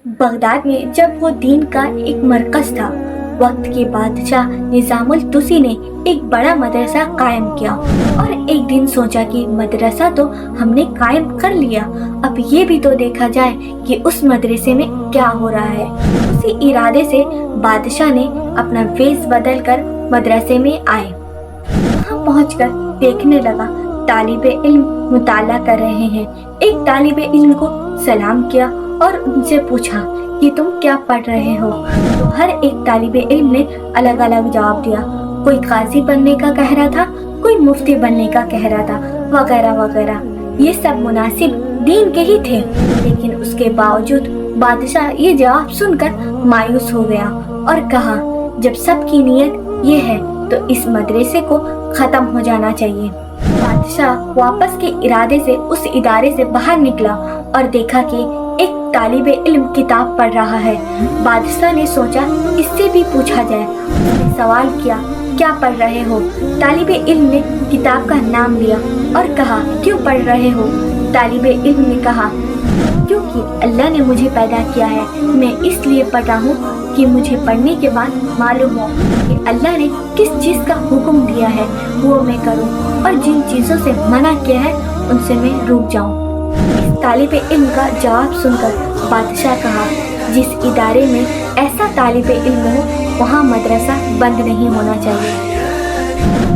Baghdad में जब वो दीन का एक मरकज था, वक्त के बादशाह निजामुल तुसी ने एक बड़ा मदरसा कायम किया और एक दिन सोचा कि मदरसा तो हमने कायम कर लिया, अब ये भी तो देखा जाए कि उस मदरसे में क्या हो रहा है। उसी इरादे से बादशाह ने अपना वेश बदल कर मदरसे में आए। वहाँ पहुंचकर देखने लगा तालिबे इल्म मुताला कर रहे हैं। एक तालिबे इल्म को सलाम किया और उनसे पूछा कि तुम क्या पढ़ रहे हो। तो हर एक तालिबे इल्म ने अलग अलग जवाब दिया। कोई काजी बनने का कह रहा था, कोई मुफ्ती बनने का कह रहा था, वगैरह वगैरह। ये सब मुनासिब दीन के ही थे, लेकिन उसके बावजूद बादशाह ये जवाब सुनकर मायूस हो गया और कहा, जब सबकी नीयत ये है तो इस मदरसे को खत्म हो जाना चाहिए। बादशाह वापस के इरादे से उस इदारे से बाहर निकला और देखा कि एक तालिबे इल्म किताब पढ़ रहा है। बादशाह ने सोचा इससे भी पूछा जाए। उसने सवाल किया, क्या पढ़ रहे हो? तालिबे इल्म ने किताब का नाम लिया और कहा, क्यों पढ़ रहे हो? तालिबे इल्म ने कहा, क्योंकि अल्लाह ने मुझे पैदा किया है, मैं इसलिए पढ़ रहा हूँ कि मुझे पढ़ने के बाद मालूम हो कि अल्लाह ने किस चीज़ का हुक्म दिया है वो मैं करूँ और जिन चीज़ों से मना किया है उनसे मैं रुक जाऊँ। इस तालिबे इल्म का जवाब सुनकर बादशाह कहा, जिस इदारे में ऐसा तालिबे इल्म हो वहाँ मदरसा बंद नहीं होना चाहिए।